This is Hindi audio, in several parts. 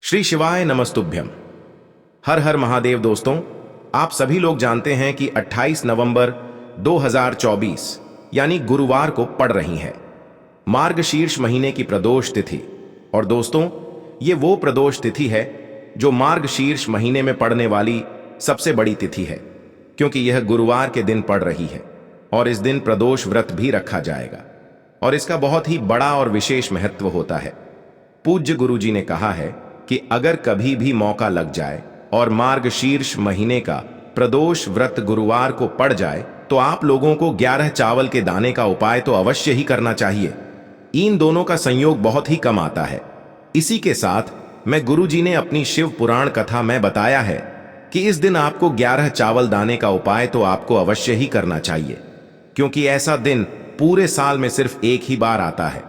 श्री शिवाय नमस्तुभ्यम। हर हर महादेव। दोस्तों, आप सभी लोग जानते हैं कि 28 नवंबर 2024 यानी गुरुवार को पड़ रही है मार्गशीर्ष महीने की प्रदोष तिथि। और दोस्तों, ये वो प्रदोष तिथि है जो मार्गशीर्ष महीने में पड़ने वाली सबसे बड़ी तिथि है, क्योंकि यह गुरुवार के दिन पड़ रही है और इस दिन प्रदोष व्रत भी रखा जाएगा और इसका बहुत ही बड़ा और विशेष महत्व होता है। पूज्य गुरु जी ने कहा है कि अगर कभी भी मौका लग जाए और मार्गशीर्ष महीने का प्रदोष व्रत गुरुवार को पड़ जाए तो आप लोगों को 11 चावल के दाने का उपाय तो अवश्य ही करना चाहिए। इन दोनों का संयोग बहुत ही कम आता है। इसी के साथ मैं गुरु जी ने अपनी शिव पुराण कथा में बताया है कि इस दिन आपको 11 चावल दाने का उपाय तो आपको अवश्य ही करना चाहिए, क्योंकि ऐसा दिन पूरे साल में सिर्फ एक ही बार आता है।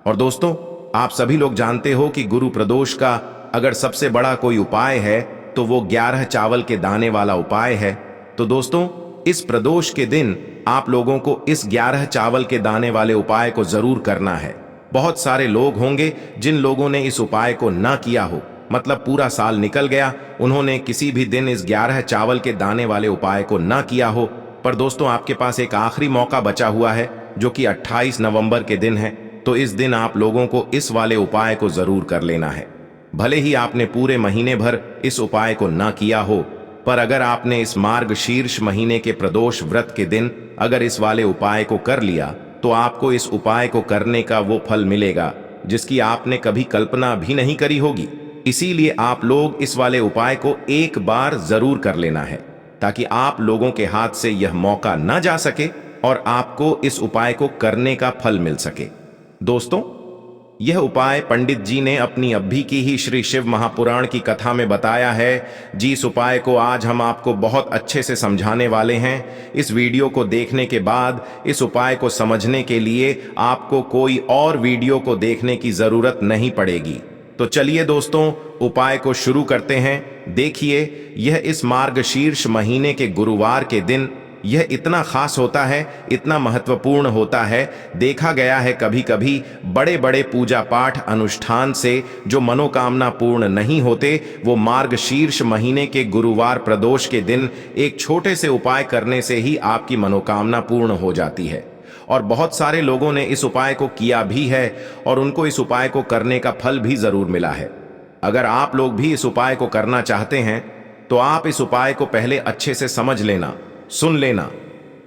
और दोस्तों, आप सभी लोग जानते हो कि गुरु प्रदोष का अगर सबसे बड़ा कोई उपाय है तो वो 11 चावल के दाने वाला उपाय है। तो दोस्तों, इस प्रदोष के दिन आप लोगों को इस 11 चावल के दाने वाले उपाय को जरूर करना है। बहुत सारे लोग होंगे जिन लोगों ने इस उपाय को ना किया हो, मतलब पूरा साल निकल गया, उन्होंने किसी भी दिन इस 11 चावल के दाने वाले उपाय को ना किया हो। पर दोस्तों, आपके पास एक आखिरी मौका बचा हुआ है जो कि 28 नवंबर के दिन है। तो इस दिन आप लोगों को इस वाले उपाय को जरूर कर लेना है। भले ही आपने पूरे महीने भर इस उपाय को ना किया हो, पर अगर आपने इस मार्गशीर्ष महीने के प्रदोष व्रत के दिन अगर इस वाले उपाय को कर लिया तो आपको इस उपाय को करने का वो फल मिलेगा जिसकी आपने कभी कल्पना भी नहीं करी होगी। इसीलिए आप लोग इस वाले उपाय को एक बार जरूर कर लेना है, ताकि आप लोगों के हाथ से यह मौका ना जा सके और आपको इस उपाय को करने का फल मिल सके। दोस्तों, यह उपाय पंडित जी ने अपनी अभी की ही श्री शिव महापुराण की कथा में बताया है। जिस उपाय को आज हम आपको बहुत अच्छे से समझाने वाले हैं। इस वीडियो को देखने के बाद इस उपाय को समझने के लिए आपको कोई और वीडियो को देखने की जरूरत नहीं पड़ेगी। तो चलिए दोस्तों, उपाय को शुरू करते हैं। देखिए, यह इस मार्गशीर्ष महीने के गुरुवार के दिन यह इतना खास होता है, इतना महत्वपूर्ण होता है। देखा गया है कभी कभी बड़े बड़े पूजा पाठ अनुष्ठान से जो मनोकामना पूर्ण नहीं होते, वो मार्गशीर्ष महीने के गुरुवार प्रदोष के दिन एक छोटे से उपाय करने से ही आपकी मनोकामना पूर्ण हो जाती है। और बहुत सारे लोगों ने इस उपाय को किया भी है और उनको इस उपाय को करने का फल भी जरूर मिला है। अगर आप लोग भी इस उपाय को करना चाहते हैं तो आप इस उपाय को पहले अच्छे से समझ लेना, सुन लेना,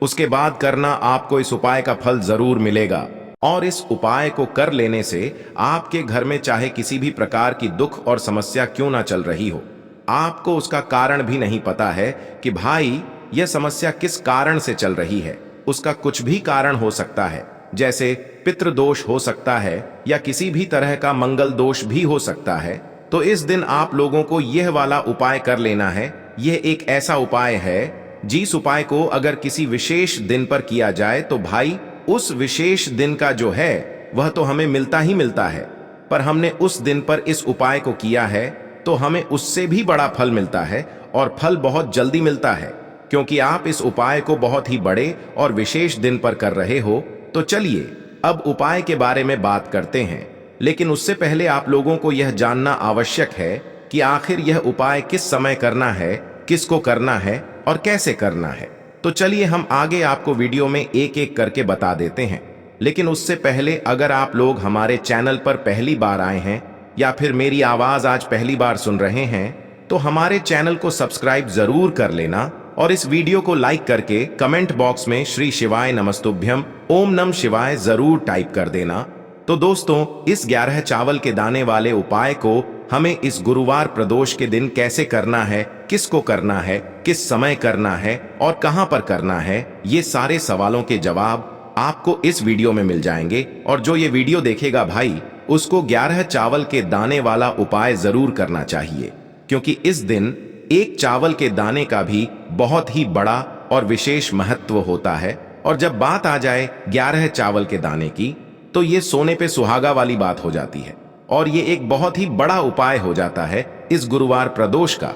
उसके बाद करना। आपको इस उपाय का फल जरूर मिलेगा। और इस उपाय को कर लेने से आपके घर में चाहे किसी भी प्रकार की दुख और समस्या क्यों ना चल रही हो, आपको उसका कारण भी नहीं पता है कि भाई यह समस्या किस कारण से चल रही है। उसका कुछ भी कारण हो सकता है, जैसे पितृदोष हो सकता है या किसी भी तरह का मंगल दोष भी हो सकता है। तो इस दिन आप लोगों को यह वाला उपाय कर लेना है। यह एक ऐसा उपाय है जिस उपाय को अगर किसी विशेष दिन पर किया जाए तो भाई उस विशेष दिन का जो है वह तो हमें मिलता ही मिलता है, पर हमने उस दिन पर इस उपाय को किया है तो हमें उससे भी बड़ा फल मिलता है और फल बहुत जल्दी मिलता है, क्योंकि आप इस उपाय को बहुत ही बड़े और विशेष दिन पर कर रहे हो। तो चलिए अब उपाय के बारे में बात करते हैं, लेकिन उससे पहले आप लोगों को यह जानना आवश्यक है कि आखिर यह उपाय किस समय करना है, किसको करना है और कैसे करना है। तो चलिए हम आगे आपको वीडियो में एक एक करके बता देते हैं। लेकिन उससे पहले अगर आप लोग हमारे चैनल पर पहली बार आए हैं या फिर मेरी आवाज आज पहली बार सुन रहे हैं तो हमारे चैनल को सब्सक्राइब जरूर कर लेना और इस वीडियो को लाइक करके कमेंट बॉक्स में श्री शिवाय नमस्तुभ्यम ओम नम शिवाय जरूर टाइप कर देना। तो दोस्तों, इस 11 चावल के दाने वाले उपाय को हमें इस गुरुवार प्रदोष के दिन कैसे करना है, किसको करना है, किस समय करना है और कहां पर करना है, ये सारे सवालों के जवाब आपको इस वीडियो में मिल जाएंगे। और जो ये वीडियो देखेगा भाई, उसको 11 चावल के दाने वाला उपाय जरूर करना चाहिए, क्योंकि इस दिन एक चावल के दाने का भी बहुत ही बड़ा और विशेष महत्व होता है। और जब बात आ जाए 11 चावल के दाने की, तो ये सोने पे सुहागा वाली बात हो जाती है और ये एक बहुत ही बड़ा उपाय हो जाता है इस गुरुवार प्रदोष का।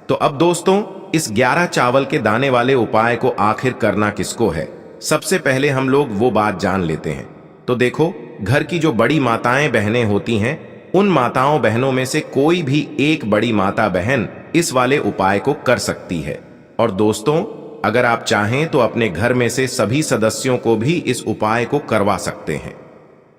तो अब दोस्तों, इस 11 चावल के दाने वाले उपाय को आखिर करना किसको है, सबसे पहले हम लोग वो बात जान लेते हैं। तो देखो, घर की जो बड़ी माताएं बहनें होती हैं उन माताओं बहनों में से कोई भी एक बड़ी माता बहन इस वाले उपाय को कर सकती है। और दोस्तों, अगर आप चाहें तो अपने घर में से सभी सदस्यों को भी इस उपाय को करवा सकते हैं।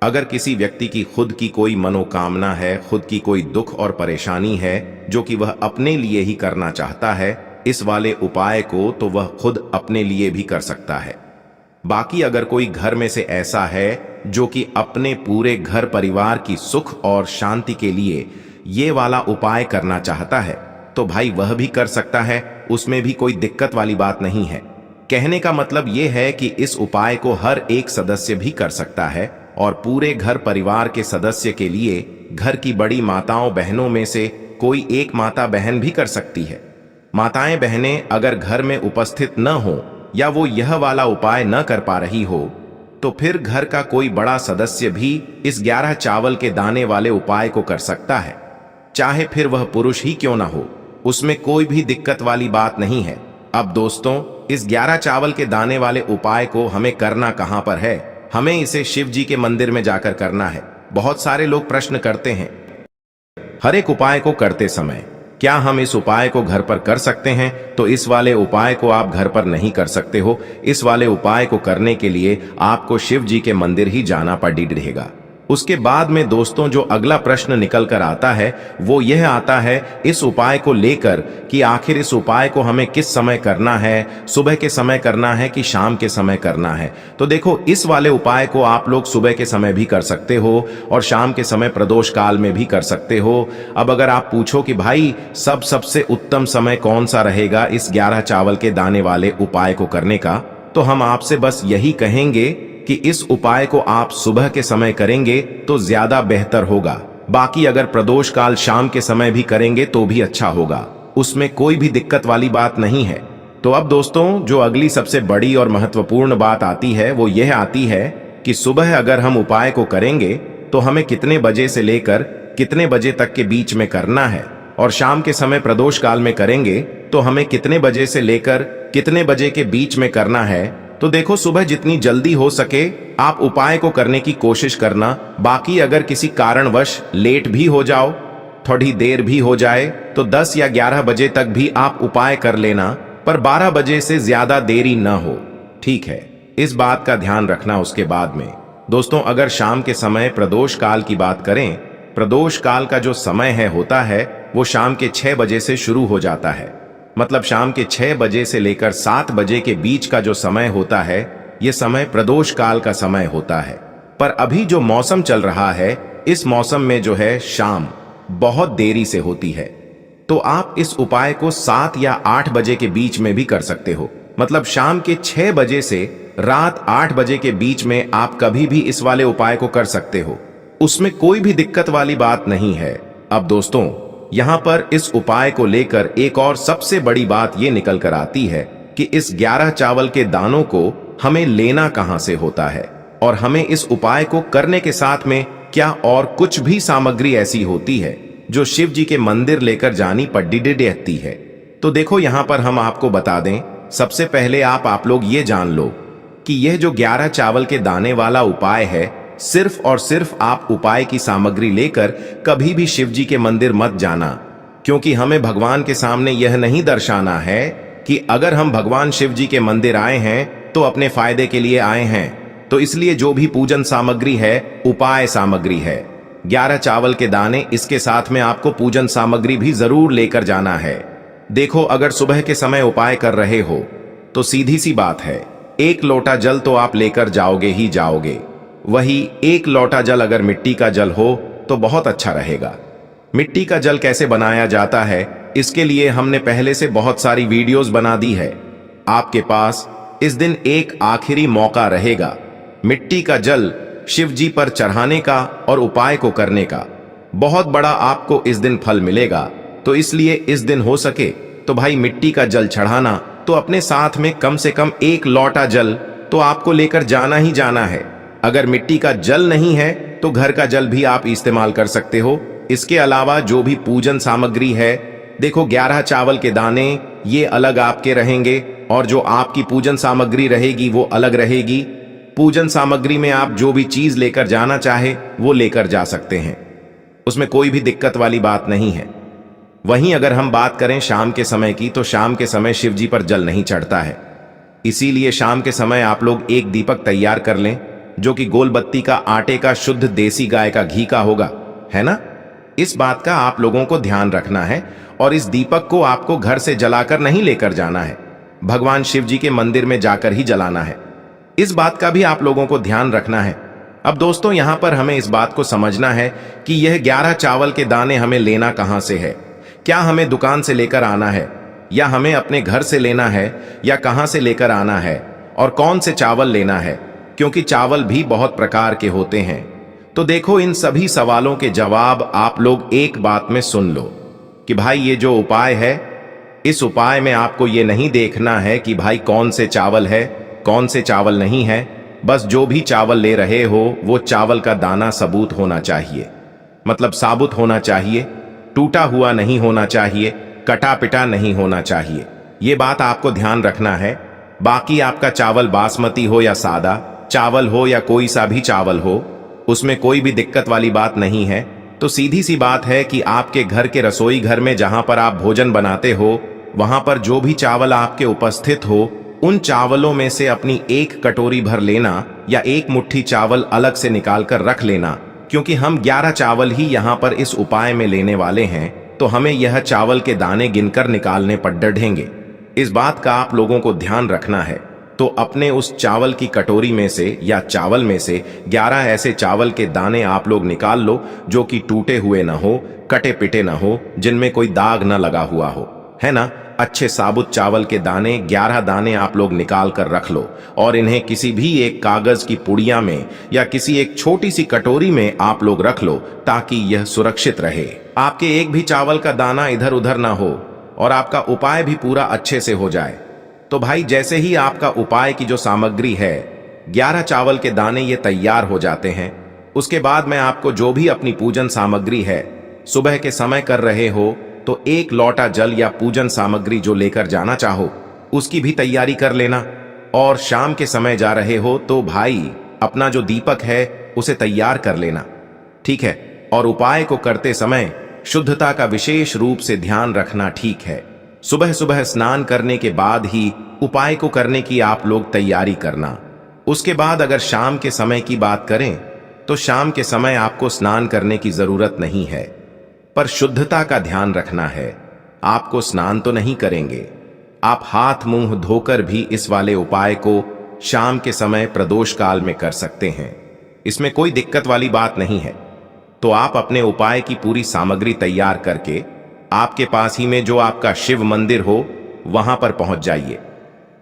अगर किसी व्यक्ति की खुद की कोई मनोकामना है, खुद की कोई दुख और परेशानी है जो कि वह अपने लिए ही करना चाहता है इस वाले उपाय को, तो वह खुद अपने लिए भी कर सकता है। बाकी अगर कोई घर में से ऐसा है जो कि अपने पूरे घर परिवार की सुख और शांति के लिए ये वाला उपाय करना चाहता है तो भाई वह भी कर सकता है, उसमें भी कोई दिक्कत वाली बात नहीं है। कहने का मतलब ये है कि इस उपाय को हर एक सदस्य भी कर सकता है और पूरे घर परिवार के सदस्य के लिए घर की बड़ी माताओं बहनों में से कोई एक माता बहन भी कर सकती है। माताएं बहनें अगर घर में उपस्थित न हो या वो यह वाला उपाय न कर पा रही हो तो फिर घर का कोई बड़ा सदस्य भी इस 11 चावल के दाने वाले उपाय को कर सकता है, चाहे फिर वह पुरुष ही क्यों ना हो, उसमें कोई भी दिक्कत वाली बात नहीं है। अब दोस्तों, इस 11 चावल के दाने वाले उपाय को हमें करना कहां पर है? हमें इसे शिव जी के मंदिर में जाकर करना है। बहुत सारे लोग प्रश्न करते हैं हर एक उपाय को करते समय क्या हम इस उपाय को घर पर कर सकते हैं? तो इस वाले उपाय को आप घर पर नहीं कर सकते हो। इस वाले उपाय को करने के लिए आपको शिव जी के मंदिर ही जाना पड़ेगा। उसके बाद में दोस्तों जो अगला प्रश्न निकल कर आता है वो यह आता है इस उपाय को लेकर कि आखिर इस उपाय को हमें किस समय करना है, सुबह के समय करना है कि शाम के समय करना है? तो देखो, इस वाले उपाय को आप लोग सुबह के समय भी कर सकते हो और शाम के समय प्रदोष काल में भी कर सकते हो। अब अगर आप पूछो कि भाई सबसे उत्तम समय कौन सा रहेगा इस 11 चावल के दाने वाले उपाय को करने का, तो हम आपसे बस यही कहेंगे कि इस उपाय को आप सुबह के समय करेंगे तो ज्यादा बेहतर होगा। बाकी अगर प्रदोष काल शाम के समय भी करेंगे तो भी अच्छा होगा, उसमें कोई भी दिक्कत वाली बात नहीं है। तो अब दोस्तों जो अगली सबसे बड़ी और महत्वपूर्ण बात आती है वो यह आती है कि सुबह अगर हम उपाय को करेंगे तो हमें कितने बजे से लेकर कितने बजे तक के बीच में करना है, और शाम के समय प्रदोष काल में करेंगे तो हमें कितने बजे से लेकर कितने बजे के बीच में करना है। तो देखो, सुबह जितनी जल्दी हो सके आप उपाय को करने की कोशिश करना। बाकी अगर किसी कारणवश लेट भी हो जाओ, थोड़ी देर भी हो जाए, तो 10 या 11 बजे तक भी आप उपाय कर लेना, पर 12 बजे से ज्यादा देरी न हो, ठीक है? इस बात का ध्यान रखना। उसके बाद में दोस्तों अगर शाम के समय प्रदोष काल की बात करें, प्रदोष काल का जो समय होता है वो शाम के 6 बजे से शुरू हो जाता है। मतलब शाम के 6 बजे से लेकर 7 बजे के बीच का जो समय होता है ये समय प्रदोष काल का समय होता है। पर अभी जो मौसम चल रहा है इस मौसम में जो है शाम बहुत देरी से होती है, तो आप इस उपाय को 7 या 8 बजे के बीच में भी कर सकते हो। मतलब शाम के 6 बजे से रात 8 बजे के बीच में आप कभी भी इस वाले उपाय को कर सकते हो, उसमें कोई भी दिक्कत वाली बात नहीं है। अब दोस्तों यहां पर इस उपाय को लेकर एक और सबसे बड़ी बात यह निकल कर आती है कि इस 11 चावल के दानों को हमें लेना कहां से होता है, और हमें इस उपाय को करने के साथ में क्या और कुछ भी सामग्री ऐसी होती है जो शिव जी के मंदिर लेकर जानी पड़ती है। तो देखो यहां पर हम आपको बता दें, सबसे पहले आप लोग ये जान लो कि यह जो 11 चावल के दाने वाला उपाय है, सिर्फ और सिर्फ आप उपाय की सामग्री लेकर कभी भी शिव जी के मंदिर मत जाना, क्योंकि हमें भगवान के सामने यह नहीं दर्शाना है कि अगर हम भगवान शिव जी के मंदिर आए हैं तो अपने फायदे के लिए आए हैं। तो इसलिए जो भी पूजन सामग्री है उपाय सामग्री है, 11 चावल के दाने, इसके साथ में आपको पूजन सामग्री भी जरूर लेकर जाना है। देखो, अगर सुबह के समय उपाय कर रहे हो तो सीधी सी बात है, 1 लोटा जल तो आप लेकर जाओगे ही जाओगे। वही 1 लोटा जल अगर मिट्टी का जल हो तो बहुत अच्छा रहेगा। मिट्टी का जल कैसे बनाया जाता है इसके लिए हमने पहले से बहुत सारी वीडियोस बना दी है। आपके पास इस दिन एक आखिरी मौका रहेगा मिट्टी का जल शिव जी पर चढ़ाने का और उपाय को करने का। बहुत बड़ा आपको इस दिन फल मिलेगा, तो इसलिए इस दिन हो सके तो भाई मिट्टी का जल चढ़ाना, तो अपने साथ में कम से कम 1 लोटा जल तो आपको लेकर जाना ही जाना है। अगर मिट्टी का जल नहीं है तो घर का जल भी आप इस्तेमाल कर सकते हो। इसके अलावा जो भी पूजन सामग्री है, देखो 11 चावल के दाने ये अलग आपके रहेंगे और जो आपकी पूजन सामग्री रहेगी वो अलग रहेगी। पूजन सामग्री में आप जो भी चीज लेकर जाना चाहे वो लेकर जा सकते हैं। उसमें कोई भी दिक्कत वाली बात नहीं है। वहीं अगर हम बात करें शाम के समय की, तो शाम के समय शिव जी पर जल नहीं चढ़ता है। इसीलिए शाम के समय आप लोग एक दीपक तैयार कर लें, जो कि गोल बत्ती का आटे का शुद्ध देसी गाय का घी का होगा, है ना। इस बात का आप लोगों को ध्यान रखना है और इस दीपक को आपको घर से जलाकर नहीं लेकर जाना है, भगवान शिव जी के मंदिर में जाकर ही जलाना है। इस बात का भी आप लोगों को ध्यान रखना है। अब दोस्तों, यहां पर हमें इस बात को समझना है कि यह 11 चावल के दाने हमें लेना कहां से है। क्या हमें दुकान से लेकर आना है, या हमें अपने घर से लेना है, या कहां से लेकर आना है, और कौन से चावल लेना है, क्योंकि चावल भी बहुत प्रकार के होते हैं। तो देखो, इन सभी सवालों के जवाब आप लोग एक बात में सुन लो कि भाई ये जो उपाय है, इस उपाय में आपको ये नहीं देखना है कि भाई कौन से चावल है, कौन से चावल नहीं है। बस जो भी चावल ले रहे हो वो चावल का दाना सबूत होना चाहिए, मतलब साबुत होना चाहिए, टूटा हुआ नहीं होना चाहिए, कटा पिटा नहीं होना चाहिए। ये बात आपको ध्यान रखना है। बाकी आपका चावल बासमती हो या सादा चावल हो या कोई सा भी चावल हो, उसमें कोई भी दिक्कत वाली बात नहीं है। तो सीधी सी बात है कि आपके घर के रसोई घर में जहां पर आप भोजन बनाते हो, वहां पर जो भी चावल आपके उपस्थित हो, उन चावलों में से अपनी एक कटोरी भर लेना या एक मुट्ठी चावल अलग से निकाल कर रख लेना, क्योंकि हम 11 चावल ही यहाँ पर इस उपाय में लेने वाले हैं। तो हमें यह चावल के दाने गिनकर निकालने पर डढ़ेंगे। इस बात का आप लोगों को ध्यान रखना है। तो अपने उस चावल की कटोरी में से या चावल में से 11 ऐसे चावल के दाने आप लोग निकाल लो, जो कि टूटे हुए ना हो, कटे पिटे ना हो, जिनमें कोई दाग ना लगा हुआ हो, है ना। अच्छे साबुत चावल के दाने 11 दाने आप लोग निकाल कर रख लो और इन्हें किसी भी एक कागज की पुड़िया में या किसी एक छोटी सी कटोरी में आप लोग रख लो, ताकि यह सुरक्षित रहे। आपके एक भी चावल का दाना इधर उधर ना हो और आपका उपाय भी पूरा अच्छे से हो जाए। तो भाई, जैसे ही आपका उपाय की जो सामग्री है, 11 चावल के दाने ये तैयार हो जाते हैं, उसके बाद मैं आपको जो भी अपनी पूजन सामग्री है, सुबह के समय कर रहे हो तो एक लोटा जल या पूजन सामग्री जो लेकर जाना चाहो उसकी भी तैयारी कर लेना। और शाम के समय जा रहे हो तो भाई अपना जो दीपक है उसे तैयार कर लेना, ठीक है। और उपाय को करते समय शुद्धता का विशेष रूप से ध्यान रखना, ठीक है। सुबह सुबह स्नान करने के बाद ही उपाय को करने की आप लोग तैयारी करना। उसके बाद अगर शाम के समय की बात करें तो शाम के समय आपको स्नान करने की जरूरत नहीं है, पर शुद्धता का ध्यान रखना है। आपको स्नान तो नहीं करेंगे, आप हाथ मुंह धोकर भी इस वाले उपाय को शाम के समय प्रदोष काल में कर सकते हैं। इसमें कोई दिक्कत वाली बात नहीं है। तो आप अपने उपाय की पूरी सामग्री तैयार करके आपके पास ही में जो आपका शिव मंदिर हो वहां पर पहुंच जाइए।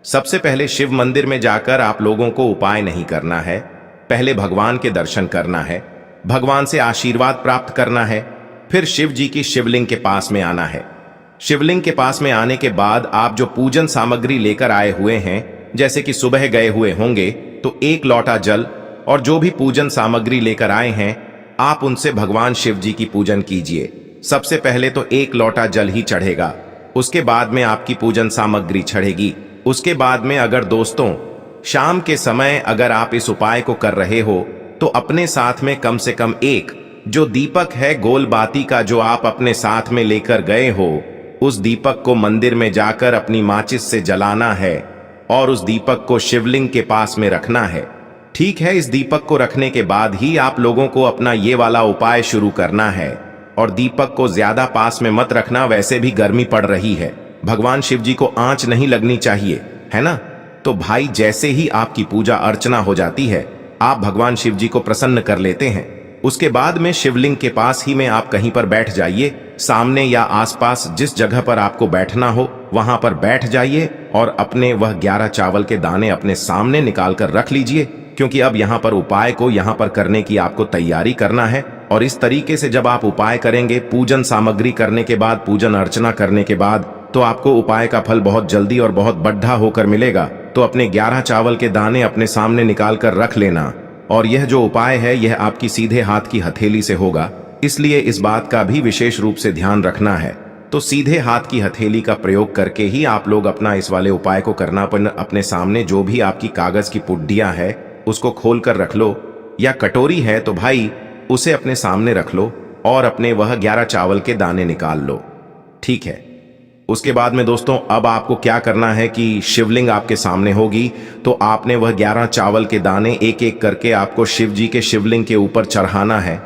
सबसे पहले शिव मंदिर में जाकर आप लोगों को उपाय नहीं करना है, पहले भगवान के दर्शन करना है, भगवान से आशीर्वाद प्राप्त करना है। फिर शिव जी की शिवलिंग के पास में आना है। शिवलिंग के पास में आने के बाद आप जो पूजन सामग्री लेकर आए हुए हैं, जैसे कि सुबह गए हुए होंगे तो एक लोटा जल और जो भी पूजन सामग्री लेकर आए हैं, आप उनसे भगवान शिव जी की पूजन कीजिए। सबसे पहले तो एक लोटा जल ही चढ़ेगा, उसके बाद में आपकी पूजन सामग्री चढ़ेगी। उसके बाद में अगर दोस्तों शाम के समय अगर आप इस उपाय को कर रहे हो तो अपने साथ में कम से कम एक जो दीपक है गोल बाती का, जो आप अपने साथ में लेकर गए हो, उस दीपक को मंदिर में जाकर अपनी माचिस से जलाना है और उस दीपक को शिवलिंग के पास में रखना है, ठीक है। इस दीपक को रखने के बाद ही आप लोगों को अपना ये वाला उपाय शुरू करना है। और दीपक को ज्यादा पास में मत रखना, वैसे भी गर्मी पड़ रही है, भगवान शिव जी को आंच नहीं लगनी चाहिए, है ना। तो भाई, जैसे ही आपकी पूजा अर्चना हो जाती है, आप भगवान शिव जी को प्रसन्न कर लेते हैं। उसके बाद में शिवलिंग के पास ही में आप कहीं पर बैठ जाइए, सामने या आसपास जिस जगह पर आपको बैठना हो वहां पर बैठ जाइए और अपने वह 11 चावल के दाने अपने सामने निकाल कर रख लीजिए, क्योंकि अब यहाँ पर उपाय को यहाँ पर करने की आपको तैयारी करना है। और इस तरीके से जब आप उपाय करेंगे, पूजन सामग्री करने के बाद, पूजन अर्चना करने के बाद, तो आपको उपाय का फल बहुत जल्दी और बहुत बढ़ा होकर मिलेगा। तो अपने 11 चावल के दाने अपने सामने निकाल कर रख लेना। और यह जो उपाय है यह आपकी सीधे हाथ की हथेली से होगा, इसलिए इस बात का भी विशेष रूप से ध्यान रखना है। तो सीधे हाथ की हथेली का प्रयोग करके ही आप लोग अपना इस वाले उपाय को करना। अपने सामने जो भी आपकी कागज की पुड्डियां है उसको खोल कर रख लो, या कटोरी है तो भाई उसे अपने सामने रख लो। और अपने वह 11 चावल के दाने निकाल लो। ठीक है। उसके बाद में दोस्तों अब आपको क्या करना है कि शिवलिंग आपके सामने होगी, तो आपने वह 11 चावल के दाने एक एक करके आपको शिव जी के शिवलिंग के ऊपर चढ़ाना है।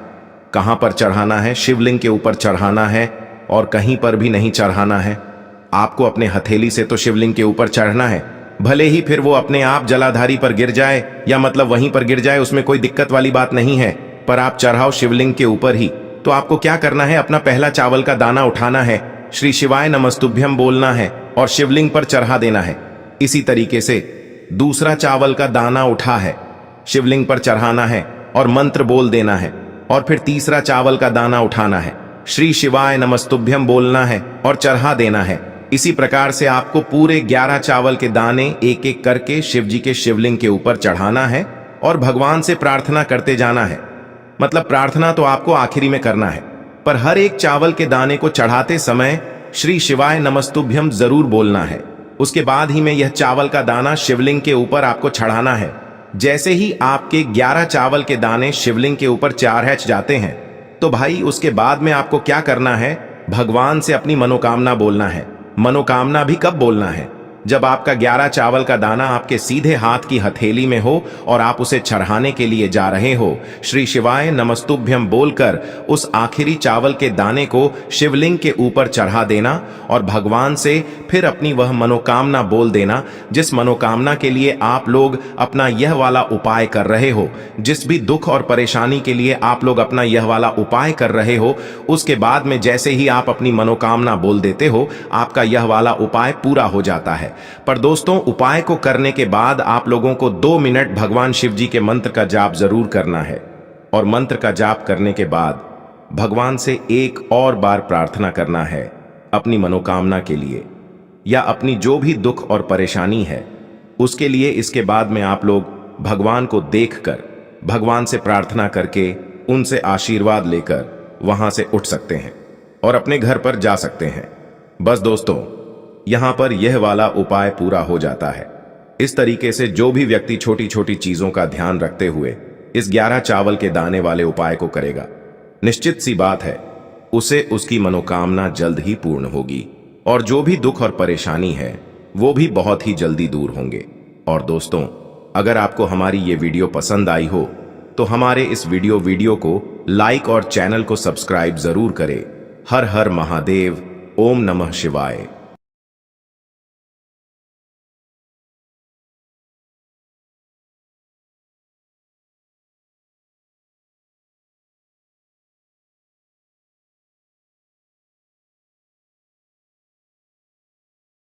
कहां पर चढ़ाना है? शिवलिंग के ऊपर चढ़ाना है और कहीं पर भी नहीं चढ़ाना है। आपको अपने हथेली से तो शिवलिंग के ऊपर चढ़ना है, भले ही फिर वो अपने आप जलाधारी पर गिर जाए या मतलब वहीं पर गिर जाए, उसमें कोई दिक्कत वाली बात नहीं है, पर आप चढ़ाओ शिवलिंग के ऊपर ही। तो आपको क्या करना है, अपना पहला चावल का दाना उठाना है, श्री शिवाय नमस्तुभ्यम बोलना है और शिवलिंग पर चढ़ा देना है। इसी तरीके से दूसरा चावल का दाना उठा है, शिवलिंग पर चढ़ाना है और मंत्र बोल देना है। और फिर तीसरा चावल का दाना उठाना है, श्री शिवाय नमस्तुभ्यम बोलना है और चढ़ा देना है। इसी प्रकार से आपको पूरे 11 चावल के दाने एक एक करके शिव जी के शिवलिंग के ऊपर चढ़ाना है और भगवान से प्रार्थना करते जाना है। मतलब प्रार्थना तो आपको आखिरी में करना है, पर हर एक चावल के दाने को चढ़ाते समय श्री शिवाय नमस्तुभ्यम जरूर बोलना है। उसके बाद ही में यह चावल का दाना शिवलिंग के ऊपर आपको चढ़ाना है। जैसे ही आपके 11 चावल के दाने शिवलिंग के ऊपर चारहच जाते हैं, तो भाई उसके बाद में आपको क्या करना है, भगवान से अपनी मनोकामना बोलना है। मनोकामना भी कब बोलना है? जब आपका 11 चावल का दाना आपके सीधे हाथ की हथेली में हो और आप उसे चढ़ाने के लिए जा रहे हो। श्री शिवाय नमस्तुभ्यम बोलकर उस आखिरी चावल के दाने को शिवलिंग के ऊपर चढ़ा देना और भगवान से फिर अपनी वह मनोकामना बोल देना, जिस मनोकामना के लिए आप लोग अपना यह वाला उपाय कर रहे हो, जिस भी दुख और परेशानी के लिए आप लोग अपना यह वाला उपाय कर रहे हो। उसके बाद में जैसे ही आप अपनी मनोकामना बोल देते हो, आपका यह वाला उपाय पूरा हो जाता है। पर दोस्तों उपाय को करने के बाद आप लोगों को 2 मिनट भगवान शिव जी के मंत्र का जाप जरूर करना है और मंत्र का जाप करने के बाद भगवान से एक और बार प्रार्थना करना है अपनी मनोकामना के लिए या अपनी जो भी दुख और परेशानी है उसके लिए। इसके बाद में आप लोग भगवान को देखकर भगवान से प्रार्थना करके उनसे आशीर्वाद लेकर वहां से उठ सकते हैं और अपने घर पर जा सकते हैं। बस दोस्तों यहां पर यह वाला उपाय पूरा हो जाता है। इस तरीके से जो भी व्यक्ति छोटी छोटी चीजों का ध्यान रखते हुए इस 11 चावल के दाने वाले उपाय को करेगा, निश्चित सी बात है उसे उसकी मनोकामना जल्द ही पूर्ण होगी और जो भी दुख और परेशानी है वो भी बहुत ही जल्दी दूर होंगे। और दोस्तों अगर आपको हमारी ये वीडियो पसंद आई हो तो हमारे इस वीडियो को लाइक और चैनल को सब्सक्राइब जरूर करें। हर हर महादेव, ओम नमः शिवाय।